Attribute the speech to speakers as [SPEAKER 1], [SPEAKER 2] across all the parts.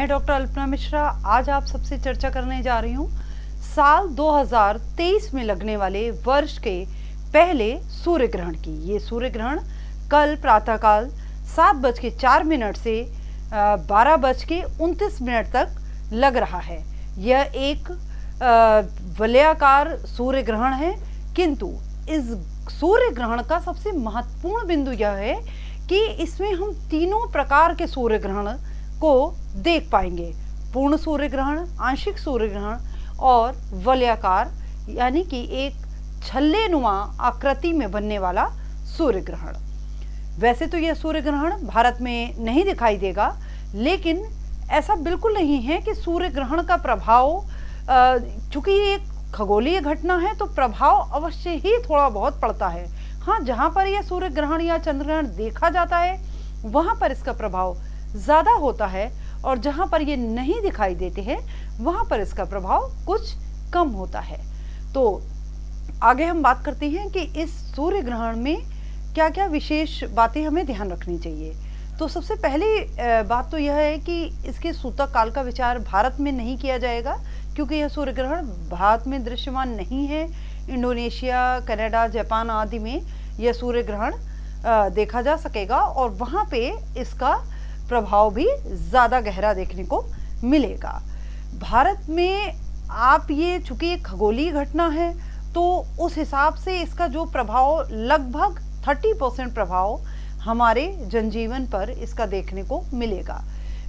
[SPEAKER 1] मैं डॉक्टर अल्पना मिश्रा आज आप सबसे चर्चा करने जा रही हूँ साल 2023 में लगने वाले वर्ष के पहले सूर्य ग्रहण की। ये सूर्य ग्रहण कल प्रातःकाल 7:04 से 12:29 तक लग रहा है। यह एक वलयाकार सूर्य ग्रहण है, किंतु इस सूर्य ग्रहण का सबसे महत्वपूर्ण बिंदु यह है कि इसमें हम तीनों प्रकार के सूर्य ग्रहण को देख पाएंगे: पूर्ण सूर्य ग्रहण, आंशिक सूर्य ग्रहण और वलयाकार यानी कि एक छल्लेनुमा आकृति में बनने वाला सूर्य ग्रहण। वैसे तो यह सूर्य ग्रहण भारत में नहीं दिखाई देगा, लेकिन ऐसा बिल्कुल नहीं है कि सूर्य ग्रहण का प्रभाव, चूंकि ये एक खगोलीय घटना है तो प्रभाव अवश्य ही थोड़ा बहुत पड़ता है। हाँ, जहाँ पर यह सूर्य ग्रहण या चंद्र ग्रहण देखा जाता है वहाँ पर इसका प्रभाव ज़्यादा होता है, और जहाँ पर ये नहीं दिखाई देते हैं वहाँ पर इसका प्रभाव कुछ कम होता है। तो आगे हम बात करते हैं कि इस सूर्य ग्रहण में क्या क्या विशेष बातें हमें ध्यान रखनी चाहिए। तो सबसे पहली बात तो यह है कि इसके सूतक काल का विचार भारत में नहीं किया जाएगा, क्योंकि यह सूर्य ग्रहण भारत में दृश्यमान नहीं है। इंडोनेशिया, कनाडा, जापान आदि में यह सूर्य ग्रहण देखा जा सकेगा और वहाँ पे इसका प्रभाव भी ज़्यादा गहरा देखने को मिलेगा। भारत में आप ये चूँकि एक खगोलीय घटना है तो उस हिसाब से इसका जो प्रभाव लगभग 30% प्रभाव हमारे जनजीवन पर इसका देखने को मिलेगा।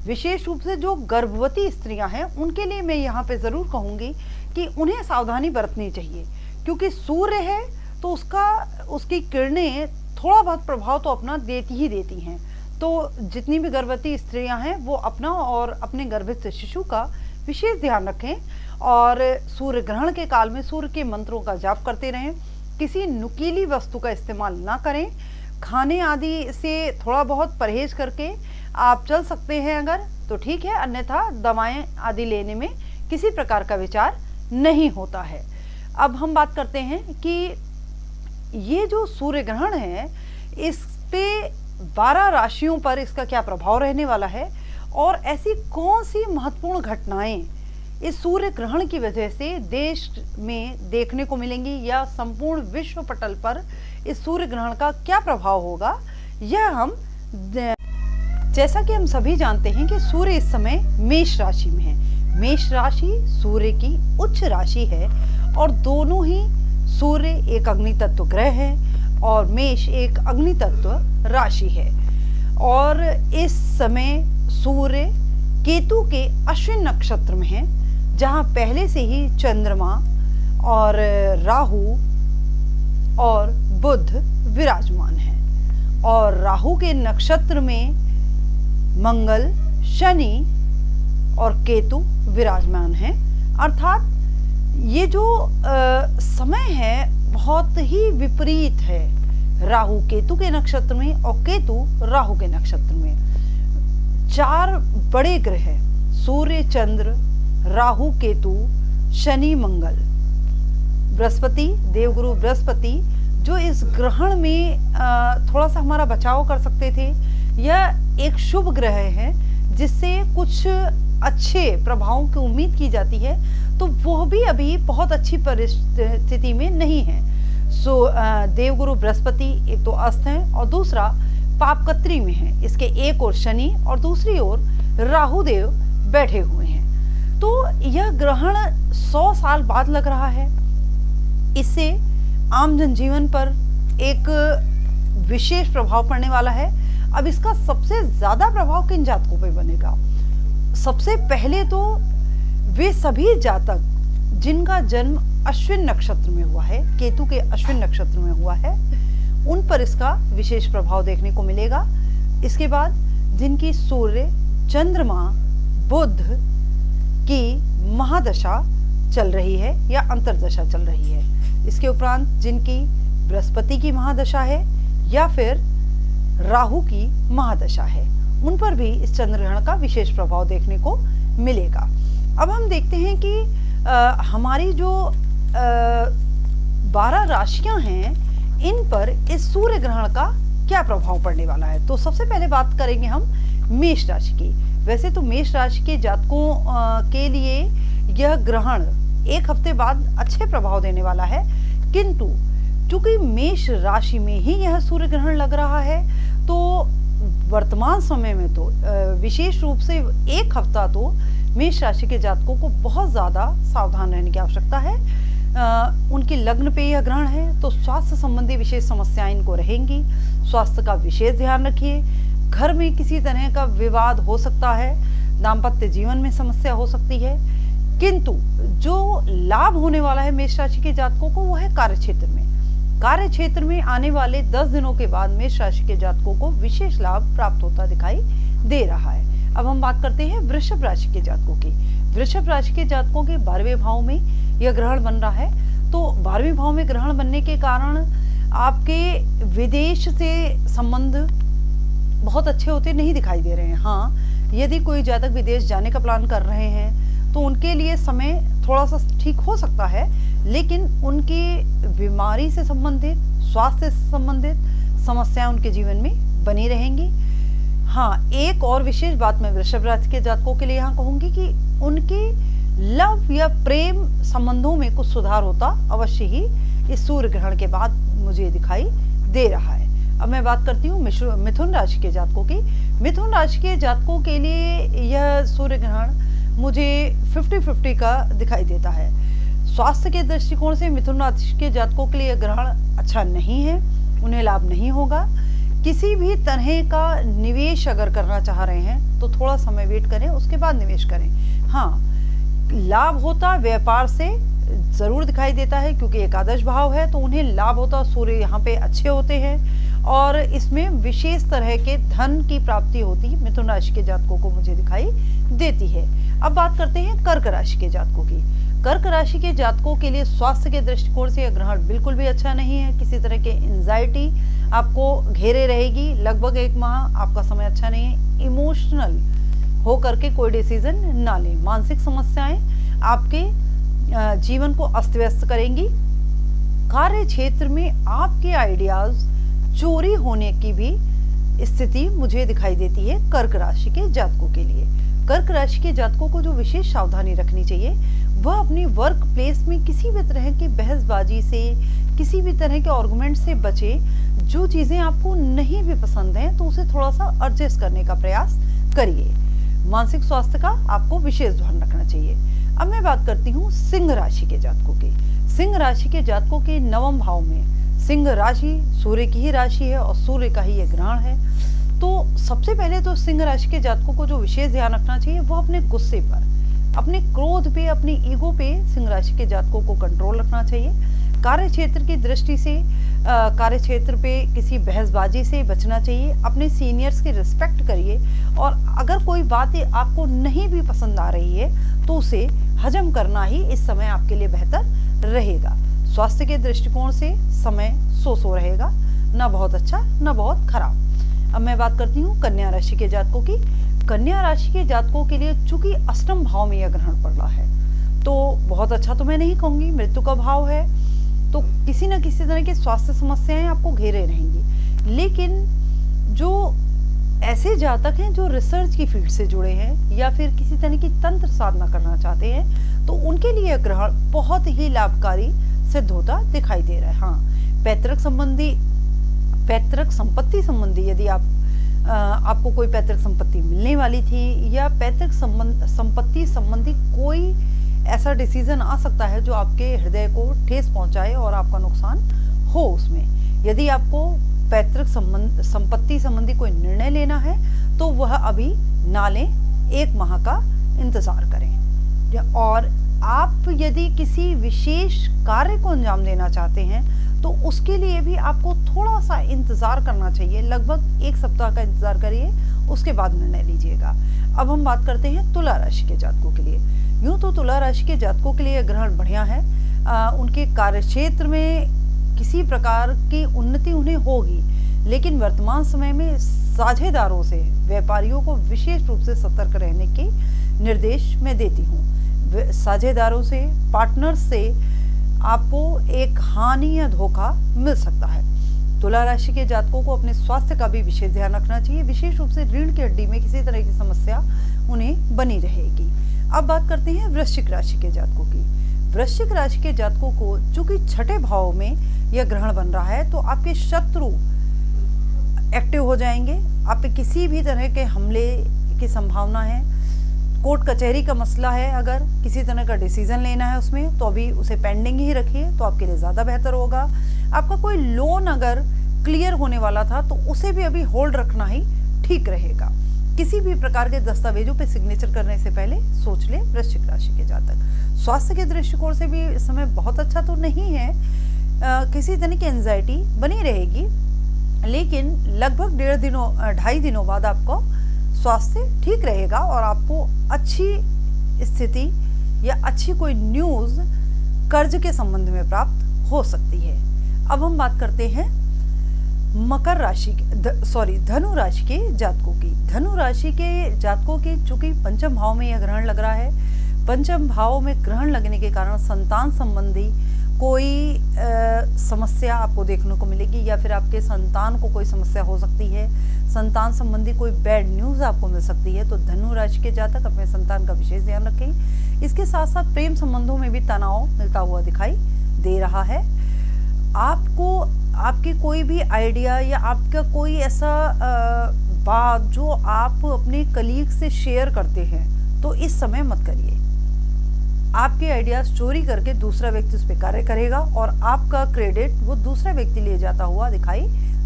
[SPEAKER 1] विशेष रूप से जो गर्भवती स्त्रियां हैं उनके लिए मैं यहाँ पे ज़रूर कहूँगी कि उन्हें सावधानी बरतनी चाहिए, क्योंकि सूर्य है तो उसकी किरणें थोड़ा बहुत प्रभाव तो अपना देती ही देती हैं। तो जितनी भी गर्भवती स्त्रियां हैं वो अपना और अपने गर्भित शिशु का विशेष ध्यान रखें और सूर्य ग्रहण के काल में सूर्य के मंत्रों का जाप करते रहें। किसी नुकीली वस्तु का इस्तेमाल ना करें। खाने आदि से थोड़ा बहुत परहेज करके आप चल सकते हैं अगर तो ठीक है, अन्यथा दवाएं आदि लेने में किसी प्रकार का विचार नहीं होता है। अब हम बात करते हैं कि ये जो सूर्य ग्रहण है इस पे 12 राशियों पर इसका क्या प्रभाव रहने वाला है और ऐसी कौन सी महत्वपूर्ण घटनाएं इस सूर्य ग्रहण की वजह से देश में देखने को मिलेंगी या संपूर्ण विश्व पटल पर इस सूर्य ग्रहण का क्या प्रभाव होगा, यह हम जैसा कि हम सभी जानते हैं कि सूर्य इस समय मेष राशि में है। मेष राशि सूर्य की उच्च राशि है और दोनों ही, सूर्य एक अग्नि तत्व ग्रह है और मेष एक अग्नि तत्व राशि है। और इस समय सूर्य केतु के अश्विन नक्षत्र में है, जहां पहले से ही चंद्रमा और राहु और बुध विराजमान हैं। और राहु के नक्षत्र में मंगल, शनि और केतु विराजमान हैं। अर्थात ये जो समय है बहुत ही विपरीत है, राहु केतु के नक्षत्र में और केतु राहु के नक्षत्र में। 4 बड़े ग्रह सूर्य, चंद्र, राहु, केतु, शनि, मंगल, बृहस्पति, देवगुरु बृहस्पति जो इस ग्रहण में थोड़ा सा हमारा बचाव कर सकते थे। यह एक शुभ ग्रह है जिससे कुछ अच्छे प्रभावों की उम्मीद की जाती है, तो वह भी अभी बहुत अच्छी परिस्थिति में नहीं है। देवगुरु बृहस्पति एक तो अस्त हैं और दूसरा पापकत्री में है। इसके एक ओर शनि और दूसरी ओर राहु देव बैठे हुए हैं। तो यह ग्रहण 100 साल बाद लग रहा है। इससे आम जनजीवन पर एक विशेष प्रभाव पड़ने वाला है। अब इसका सबसे ज्यादा प्रभाव किन जातकों पे बनेगा? सबसे पहले तो वे सभी जातक जिनका जन्म अश्विन नक्षत्र में हुआ है, केतु के अश्विन नक्षत्र में हुआ है, उन पर इसका विशेष प्रभाव देखने को मिलेगा। इसके बाद जिनकी सूर्य, चंद्रमा, बुध की महादशा चल रही है या अंतर्दशा चल रही है, इसके उपरांत जिनकी बृहस्पति की महादशा है या फिर राहु की महादशा है, उन पर भी इस चंद्र ग्रहण का विशेष प्रभाव देखने को मिलेगा। अब हम देखते हैं कि हमारी जो 12 राशियां हैं इन पर इस सूर्य ग्रहण का क्या प्रभाव पड़ने वाला है। तो सबसे पहले बात करेंगे हम मेष राशि की। वैसे तो मेष राशि के जातकों के लिए यह ग्रहण एक हफ्ते बाद अच्छे प्रभाव देने वाला है, किंतु चूंकि मेष राशि में ही यह सूर्य ग्रहण लग रहा है, तो वर्तमान समय में तो विशेष रूप से एक हफ्ता तो मेष राशि के जातकों को बहुत ज़्यादा सावधान रहने की आवश्यकता है। उनके लग्न पे यह ग्रहण है, तो स्वास्थ्य संबंधी विशेष समस्याएं इनको रहेंगी। स्वास्थ्य का विशेष ध्यान रखिए। घर में किसी तरह का विवाद हो सकता है, दाम्पत्य जीवन में समस्या हो सकती है, किंतु जो लाभ होने वाला है मेष राशि के जातकों को वो है कार्यक्षेत्र में। कार्यक्षेत्र में आने वाले 10 दिनों के बाद मेष राशि के जातकों को विशेष लाभ प्राप्त होता दिखाई दे रहा है। अब हम बात करते हैं वृषभ राशि के जातकों की। वृषभ राशि के जातकों के 12वें भाव में यह ग्रहण बन रहा है, तो 12वें भाव में ग्रहण बनने के कारण आपके विदेश से संबंध बहुत अच्छे होते नहीं दिखाई दे रहे हैं। हाँ, यदि कोई जातक विदेश जाने का प्लान कर रहे हैं तो उनके लिए समय थोड़ा सा ठीक हो सकता है, लेकिन उनकी बीमारी से संबंधित, स्वास्थ्य से संबंधित समस्याएं उनके जीवन में बनी रहेंगी। हाँ, एक और विशेष बात मैं वृषभ राशि के जातकों के लिए यहाँ कहूँगी कि उनके लव या प्रेम संबंधों में कुछ सुधार होता अवश्य ही इस सूर्य ग्रहण के बाद मुझे दिखाई दे रहा है। अब मैं बात करती हूँ मिथुन राशि के जातकों की। मिथुन राशि के जातकों के लिए यह सूर्य ग्रहण मुझे 50-50 का दिखाई देता है। स्वास्थ्य के दृष्टिकोण से मिथुन राशि के जातकों के लिए ग्रहण अच्छा नहीं है, उन्हें लाभ नहीं होगा। किसी भी तरह का निवेश अगर करना चाह रहे हैं तो थोड़ा समय वेट करें, उसके बाद निवेश करें। हाँ, लाभ होता व्यापार से जरूर दिखाई देता है, क्योंकि एकादश भाव है तो उन्हें लाभ होता, सूर्य यहाँ पे अच्छे होते हैं और इसमें विशेष तरह के धन की प्राप्ति होती मिथुन राशि के जातकों को मुझे दिखाई देती है। अब बात करते हैं कर्क राशि के जातकों की। कर्क राशि के जातकों के लिए स्वास्थ्य के दृष्टिकोण से यह ग्रहण बिल्कुल भी अच्छा नहीं है। किसी तरह के एंजाइटी आपको घेरे रहेगी, लगभग 1 माह आपका समय अच्छा नहीं है। इमोशनल हो करके कोई डिसीजन ना लें। मानसिक समस्याएं आपके जीवन को अस्त व्यस्त करेंगी। कार्य क्षेत्र में आपके आइडियाज चोरी होने की भी स्थिति मुझे दिखाई देती है कर्क राशि के जातकों के लिए। कर्क राशि के जातकों को जो विशेष सावधानी रखनी चाहिए वह अपनी वर्क प्लेस में किसी भी तरह की बहसबाजी से, किसी भी तरह के आर्गुमेंट से बचे। जो चीज़ें आपको नहीं भी पसंद हैं तो उसे थोड़ा सा एडजस्ट करने का प्रयास करिए। मानसिक स्वास्थ्य का आपको विशेष ध्यान रखना चाहिए। अब मैं बात करती हूँ सिंह राशि के जातकों की। सिंह राशि के जातकों के 9वें भाव में, सिंह राशि सूर्य की ही राशि है और सूर्य का ही ये ग्रहण है। तो सबसे पहले तो सिंह राशि के जातकों को जो विशेष ध्यान रखना चाहिए वो अपने गुस्से पर, अपने क्रोध पे, अपनी ईगो पे सिंह राशि के जातकों को कंट्रोल रखना चाहिए। कार्य क्षेत्र की दृष्टि से कार्य क्षेत्र पे किसी बहसबाजी से बचना चाहिए। अपने सीनियर्स की रिस्पेक्ट करिए और अगर कोई बात आपको नहीं भी पसंद आ रही है तो उसे हजम करना ही इस समय आपके लिए बेहतर रहेगा। स्वास्थ्य के दृष्टिकोण से समय सो रहेगा, ना बहुत अच्छा ना बहुत खराब। अब मैं बात करती हूँ कन्या राशि के जातकों की। कन्या राशि के जातकों के लिए चूंकि अष्टम भाव में यह ग्रहण पड़ रहा है तो बहुत अच्छा तो मैं नहीं कहूँगी, मृत्यु का भाव है तो किसी न किसी तरह की स्वास्थ्य समस्याएं आपको घेरे रहेंगी। लेकिन जो ऐसे जातक हैं जो रिसर्च की फील्ड से जुड़े हैं या फिर किसी तरह की तंत्र साधना करना चाहते हैं तो उनके लिए ग्रहण बहुत ही लाभकारी सिद्ध होता दिखाई दे रहा है। हाँ, पैतृक संपत्ति संबंधी यदि आपको कोई पैतृक संपत्ति मिलने वाली थी या पैतृक संपत्ति संबंधी कोई ऐसा डिसीजन आ सकता है जो आपके हृदय को ठेस पहुंचाए और आपका नुकसान हो उसमें। यदि आपको पैतृक संपत्ति संबंधी कोई निर्णय लेना है तो वह अभी ना लें, 1 माह का इंतजार करें। और आप यदि किसी विशेष कार्य को अंजाम देना चाहते हैं तो उसके लिए भी आपको थोड़ा सा इंतजार करना चाहिए, लगभग 1 सप्ताह का इंतजार करिए, उसके बाद निर्णय लीजिएगा। अब हम बात करते हैं तुला राशि के जातकों के लिए। यूँ तो तुला राशि के जातकों के लिए ग्रहण बढ़िया है। उनके कार्यक्षेत्र में किसी प्रकार की उन्नति उन्हें होगी, लेकिन वर्तमान समय में साझेदारों से, व्यापारियों को विशेष रूप से सतर्क रहने के निर्देश मैं देती हूँ। साझेदारों से, पार्टनर्स से आपको एक हानि या धोखा मिल सकता है। तुला राशि के जातकों को अपने स्वास्थ्य का भी विशेष ध्यान रखना चाहिए। विशेष रूप से रीढ़ की हड्डी में किसी तरह की समस्या उन्हें बनी रहेगी। अब बात करते हैं वृश्चिक राशि के जातकों की। वृश्चिक राशि के जातकों को चूंकि छठे भाव में यह ग्रहण बन रहा है, तो आपके शत्रु एक्टिव हो जाएंगे। आप पे किसी भी तरह के हमले की संभावना है। कोर्ट कचहरी का मसला है, अगर किसी तरह का डिसीजन लेना है उसमें, तो अभी उसे पेंडिंग ही रखिए, तो आपके लिए ज़्यादा बेहतर होगा। आपका कोई लोन अगर क्लियर होने वाला था, तो उसे भी अभी होल्ड रखना ही ठीक रहेगा। किसी भी प्रकार के दस्तावेजों पे सिग्नेचर करने से पहले सोच ले वृश्चिक राशि के जातक। स्वास्थ्य के दृष्टिकोण से भी इस समय बहुत अच्छा तो नहीं है। किसी तरह की एंजाइटी बनी रहेगी, लेकिन लगभग 2.5 दिनों बाद आपको स्वास्थ्य ठीक रहेगा और आपको अच्छी स्थिति या अच्छी कोई न्यूज़ कर्ज के संबंध में प्राप्त हो सकती है। अब हम बात करते हैं मकर राशि धनु राशि के जातकों की। धनु राशि के जातकों की चूंकि पंचम भाव में यह ग्रहण लग रहा है, पंचम भाव में ग्रहण लगने के कारण संतान संबंधी कोई समस्या आपको देखने को मिलेगी, या फिर आपके संतान को कोई समस्या हो सकती है। संतान संबंधी कोई बैड न्यूज़ आपको मिल सकती है। तो धनु राशि के जातक अपने संतान का विशेष ध्यान रखें। इसके साथ साथ प्रेम संबंधों में भी तनाव मिलता हुआ दिखाई दे रहा है। आपको आपकी कोई भी आइडिया या आपका कोई ऐसा बात जो आप अपने कलीग से शेयर करते हैं, तो इस समय मत करिए। आपके आइडियाज चोरी करके दूसरा व्यक्ति उस पर कार्य करेगा और आपका क्रेडिट वो दूसरा व्यक्ति ले जाता हुआ दिखाई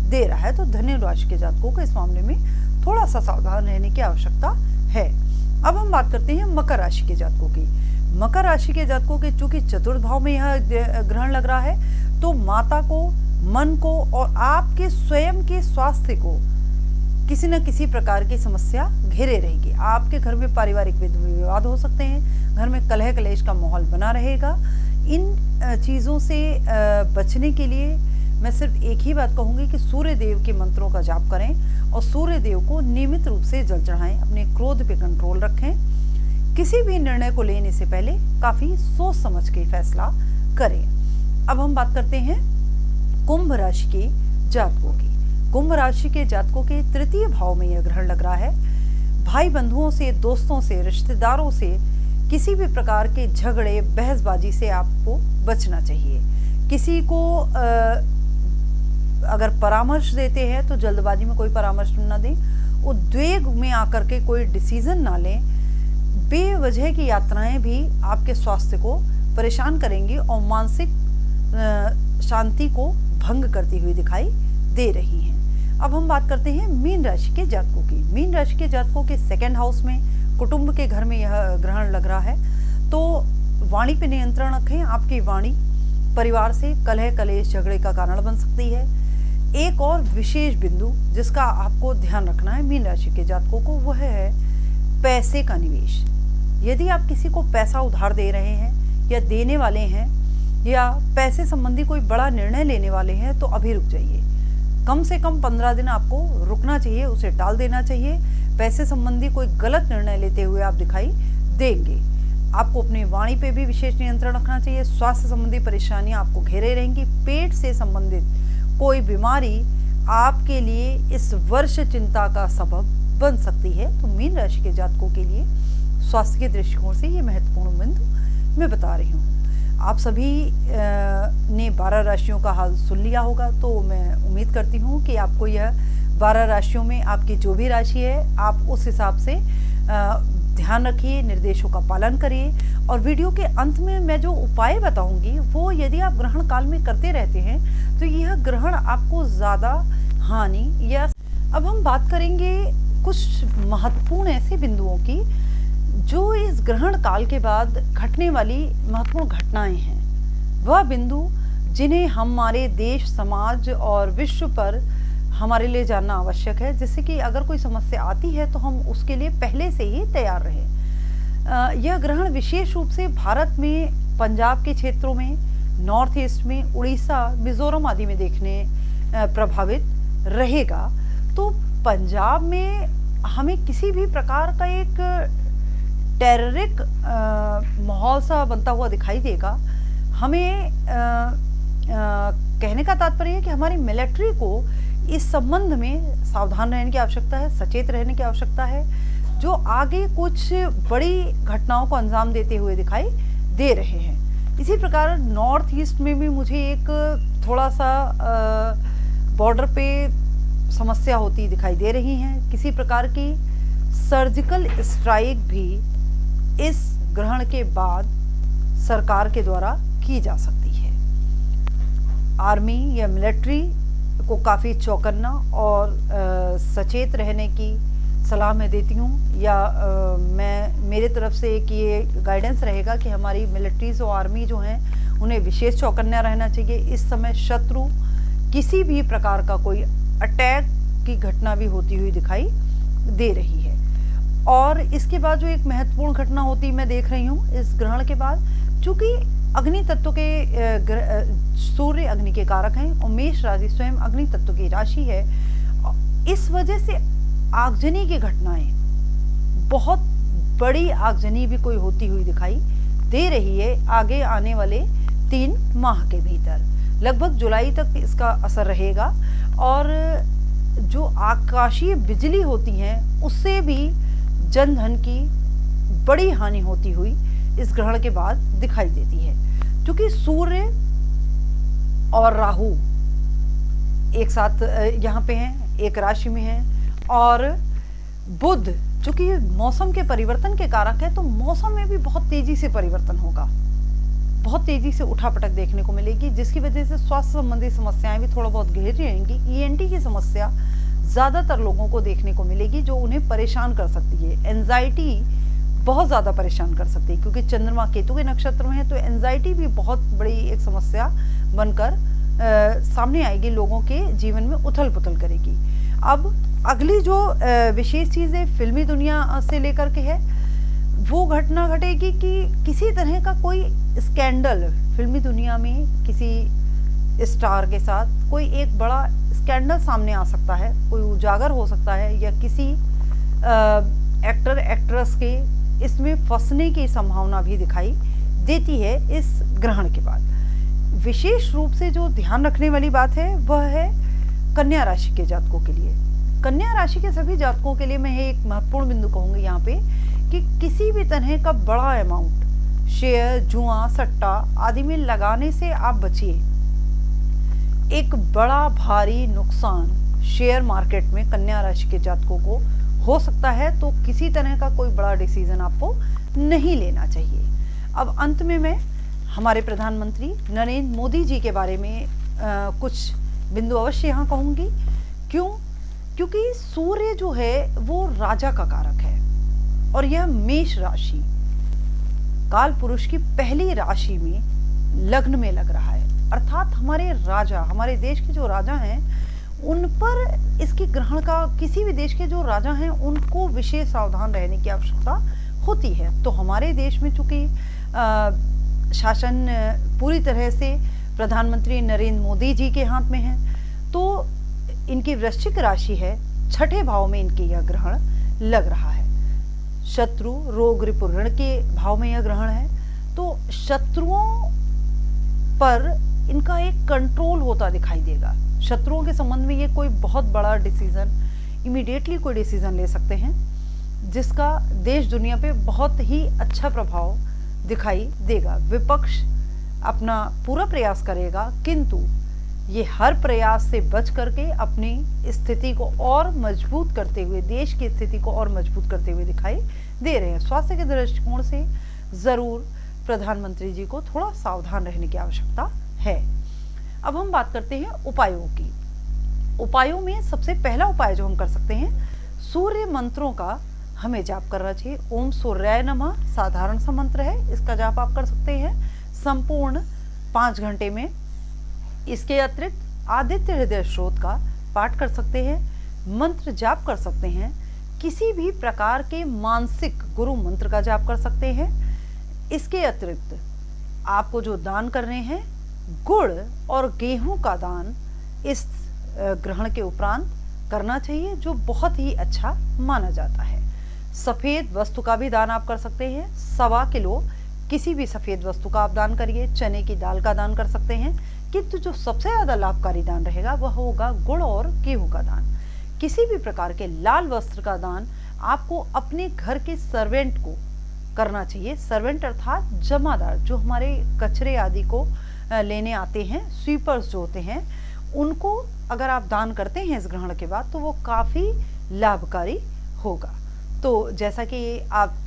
[SPEAKER 1] दे रहा है। तो धनु राशि के जातकों को इस मामले में थोड़ा सा सावधान रहने की आवश्यकता है। अब हम बात करते हैं मकर राशि के जातकों की। मकर राशि के जातकों के चूंकि चतुर्थ भाव में यह ग्रहण लग रहा है, तो माता को, मन को और आपके स्वयं के स्वास्थ्य को किसी न किसी प्रकार की समस्या घेरे रहेगी। आपके घर में पारिवारिक विवाद हो सकते हैं, घर में कलह कलेश का माहौल बना रहेगा। इन चीज़ों से बचने के लिए मैं सिर्फ एक ही बात कहूँगी कि सूर्य देव के मंत्रों का जाप करें और सूर्य देव को नियमित रूप से जल चढ़ाएं। अपने क्रोध पे कंट्रोल रखें। किसी भी निर्णय को लेने से पहले काफ़ी सोच समझ के फैसला करें। अब हम बात करते हैं कुंभ राशि के जातकों की। कुंभ राशि के जातकों के तृतीय भाव में यह ग्रहण लग रहा है। भाई बंधुओं से, दोस्तों से, रिश्तेदारों से किसी भी प्रकार के झगड़े, बहसबाजी से आपको बचना चाहिए। किसी को अगर परामर्श देते हैं तो जल्दबाजी में कोई परामर्श न दें। उद्वेग में आकर के कोई डिसीजन ना लें। बेवजह की यात्राएं भी आपके स्वास्थ्य को परेशान करेंगी और मानसिक शांति को भंग करती हुई दिखाई दे रही हैं। अब हम बात करते हैं मीन राशि के जातकों की। मीन राशि के जातकों के सेकंड हाउस में, कुटुंब के घर में यह ग्रहण लग रहा है। तो वाणी पे नियंत्रण रखें। आपकी वाणी परिवार से कलह कलेश झगड़े का कारण बन सकती है। एक और विशेष बिंदु जिसका आपको ध्यान रखना है मीन राशि के जातकों को, वह है पैसे का निवेश। यदि आप किसी को पैसा उधार दे रहे हैं या देने वाले हैं या पैसे संबंधी कोई बड़ा निर्णय लेने वाले हैं, तो अभी रुक जाइए। कम से कम 15 दिन आपको रुकना चाहिए, उसे टाल देना चाहिए। पैसे संबंधी कोई गलत निर्णय लेते हुए आप दिखाई देंगे। आपको अपनी वाणी पे भी विशेष नियंत्रण रखना चाहिए। स्वास्थ्य संबंधी परेशानियां आपको घेरे रहेंगी। पेट से संबंधित कोई बीमारी आपके लिए इस वर्ष चिंता का सबब बन सकती है। तो मीन राशि के जातकों के लिए स्वास्थ्य के दृष्टिकोण से ये महत्वपूर्ण बिंदु मैं बता रही हूँ। आप सभी ने 12 राशियों का हाल सुन लिया होगा, तो मैं उम्मीद करती हूँ कि आपको यह 12 राशियों में आपकी जो भी राशि है, आप उस हिसाब से ध्यान रखिए, निर्देशों का पालन करिए। और वीडियो के अंत में मैं जो उपाय बताऊंगी, वो यदि आप ग्रहण काल में करते रहते हैं तो यह ग्रहण आपको ज़्यादा हानि या। अब हम बात करेंगे कुछ महत्वपूर्ण ऐसे बिंदुओं की जो इस ग्रहण काल के बाद घटने वाली महत्वपूर्ण घटनाएं हैं। वह बिंदु जिन्हें हमारे देश, समाज और विश्व पर हमारे लिए जानना आवश्यक है, जिससे कि अगर कोई समस्या आती है तो हम उसके लिए पहले से ही तैयार रहें। यह ग्रहण विशेष रूप से भारत में पंजाब के क्षेत्रों में, नॉर्थ ईस्ट में, उड़ीसा, मिजोरम आदि में देखने प्रभावित रहेगा। तो पंजाब में हमें किसी भी प्रकार का एक टेररिक माहौल सा बनता हुआ दिखाई देगा। हमें कहने का तात्पर्य है कि हमारी मिलिट्री को इस संबंध में सावधान रहने की आवश्यकता है, सचेत रहने की आवश्यकता है। जो आगे कुछ बड़ी घटनाओं को अंजाम देते हुए दिखाई दे रहे हैं। इसी प्रकार नॉर्थ ईस्ट में भी मुझे एक थोड़ा सा बॉर्डर पे समस्या होती दिखाई दे रही हैं। किसी प्रकार की सर्जिकल स्ट्राइक भी इस ग्रहण के बाद सरकार के द्वारा की जा सकती है। आर्मी या मिलिट्री को काफ़ी चौकन्ना और सचेत रहने की सलाह मैं देती हूँ, या मैं मेरे तरफ से एक ये गाइडेंस रहेगा कि हमारी मिलिट्रीज और आर्मी जो हैं उन्हें विशेष चौकन्ना रहना चाहिए। इस समय शत्रु किसी भी प्रकार का कोई अटैक की घटना भी होती हुई दिखाई दे रही है। और इसके बाद जो एक महत्वपूर्ण घटना होती मैं देख रही हूँ इस ग्रहण के बाद, चूँकि अग्नि तत्व के सूर्य अग्नि के कारक हैं और मेष राशि स्वयं अग्नि तत्व की राशि है, इस वजह से आगजनी की घटनाएं, बहुत बड़ी आगजनी भी कोई होती हुई दिखाई दे रही है आगे आने वाले 3 माह के भीतर। लगभग जुलाई तक इसका असर रहेगा और जो आकाशीय बिजली होती हैं उससे भी जनधन की बड़ी हानि होती हुई इस ग्रहण के बाद दिखाई देती है। क्योंकि सूर्य और राहु एक साथ यहाँ पे हैं, एक राशि में हैं, और बुध चूंकि मौसम के परिवर्तन के कारक है, तो मौसम में भी बहुत तेजी से परिवर्तन होगा, बहुत तेजी से उठापटक देखने को मिलेगी, जिसकी वजह से स्वास्थ्य संबंधी समस्याएं भी थोड़ा बहुत गहरी रहेंगी। ईएनटी की समस्या ज़्यादातर लोगों को देखने को मिलेगी, जो उन्हें परेशान कर सकती है। एंजाइटी बहुत ज़्यादा परेशान कर सकती है, क्योंकि चंद्रमा केतु के नक्षत्र में है, तो एंजाइटी भी बहुत बड़ी एक समस्या बनकर सामने आएगी, लोगों के जीवन में उथल पुथल करेगी। अब अगली जो विशेष चीज़ है फिल्मी दुनिया से लेकर के है, वो घटना घटेगी कि किसी तरह का कोई स्कैंडल फिल्मी दुनिया में किसी स्टार के साथ कोई एक बड़ा स्कैंडल सामने आ सकता है, कोई उजागर हो सकता है, या किसी एक्टर एक्ट्रेस के इसमें फंसने की संभावना भी दिखाई देती है इस ग्रहण के बाद। विशेष रूप से जो ध्यान रखने वाली बात है वह है कन्या राशि के जातकों के लिए। कन्या राशि के सभी जातकों के लिए मैं एक महत्वपूर्ण बिंदु कहूँगी यहाँ पे कि किसी भी तरह का बड़ा अमाउंट शेयर, जुआ, सट्टा आदि में लगाने से आप बचिए। एक बड़ा भारी नुकसान शेयर मार्केट में कन्या राशि के जातकों को हो सकता है, तो किसी तरह का कोई बड़ा डिसीजन आपको नहीं लेना चाहिए। अब अंत में मैं हमारे प्रधानमंत्री नरेंद्र मोदी जी के बारे में कुछ बिंदु अवश्य यहाँ कहूँगी। क्यों? क्योंकि सूर्य जो है वो राजा का कारक है और यह मेष राशि काल पुरुष की पहली राशि में लग्न में लग रहा है, अर्थात हमारे राजा, हमारे देश के जो राजा हैं उन पर इसकी ग्रहण का, किसी भी देश के जो राजा हैं उनको विशेष सावधान रहने की आवश्यकता होती है। तो हमारे देश में चूंकि शासन पूरी तरह से प्रधानमंत्री नरेंद्र मोदी जी के हाथ में है, तो इनकी वृश्चिक राशि है, छठे भाव में इनके यह ग्रहण लग रहा है। शत्रु, रोग, रिपु, ऋण के भाव में यह ग्रहण है, तो शत्रुओं पर इनका एक कंट्रोल होता दिखाई देगा। शत्रुओं के संबंध में ये कोई बहुत बड़ा डिसीजन, इमीडिएटली कोई डिसीजन ले सकते हैं, जिसका देश दुनिया पे बहुत ही अच्छा प्रभाव दिखाई देगा। विपक्ष अपना पूरा प्रयास करेगा, किंतु ये हर प्रयास से बच करके अपनी स्थिति को और मजबूत करते हुए, देश की स्थिति को और मजबूत करते हुए दिखाई दे रहे हैं। स्वास्थ्य के दृष्टिकोण से ज़रूर प्रधानमंत्री जी को थोड़ा सावधान रहने की आवश्यकता है। अब हम बात करते हैं उपायों की। उपायों में सबसे पहला उपाय जो हम कर सकते हैं, सूर्य मंत्रों का हमें जाप करना चाहिए। ओम सूर्याय नमः साधारण सा मंत्र है, इसका जाप आप कर सकते हैं संपूर्ण 5 घंटे में। इसके अतिरिक्त आदित्य हृदय स्रोत का पाठ कर सकते हैं, मंत्र जाप कर सकते हैं, किसी भी प्रकार के मानसिक गुरु मंत्र का जाप कर सकते हैं। इसके अतिरिक्त आपको जो दान करने हैं, गुड़ और गेहूं का दान इस ग्रहण के उपरांत करना चाहिए, जो बहुत ही अच्छा माना जाता है। सफ़ेद वस्तु का भी दान आप कर सकते हैं, 1.25 किलो किसी भी सफ़ेद वस्तु का आप दान करिए। चने की दाल का दान कर सकते हैं, किंतु जो सबसे ज़्यादा लाभकारी दान रहेगा वह होगा गुड़ और गेहूं का दान। किसी भी प्रकार के लाल वस्त्र का दान आपको अपने घर के सर्वेंट को करना चाहिए। सर्वेंट अर्थात जमादार, जो हमारे कचरे आदि को लेने आते हैं, स्वीपर्स जो होते हैं, उनको अगर आप दान करते हैं इस ग्रहण के बाद तो वो काफ़ी लाभकारी होगा। तो जैसा कि आप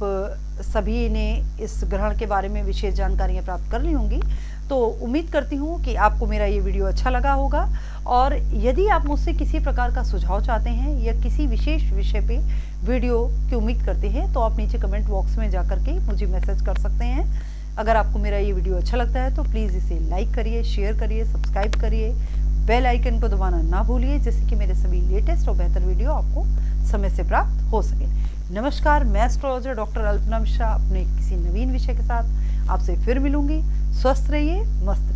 [SPEAKER 1] सभी ने इस ग्रहण के बारे में विशेष जानकारियाँ प्राप्त कर ली होंगी, तो उम्मीद करती हूँ कि आपको मेरा ये वीडियो अच्छा लगा होगा। और यदि आप मुझसे किसी प्रकार का सुझाव चाहते हैं या किसी विशेष विषय पे वीडियो की उम्मीद करते हैं तो आप नीचे कमेंट बॉक्स में जा कर के मुझे मैसेज कर सकते हैं। अगर आपको मेरा ये वीडियो अच्छा लगता है तो प्लीज़ इसे लाइक करिए, शेयर करिए, सब्सक्राइब करिए, बेल आइकन को दबाना ना भूलिए, जिससे कि मेरे सभी लेटेस्ट और बेहतर वीडियो आपको समय से प्राप्त हो सके। नमस्कार, मैं एस्ट्रोलॉजर डॉक्टर अल्पना मिश्रा अपने किसी नवीन विषय के साथ आपसे फिर मिलूंगी। स्वस्थ रहिए, मस्त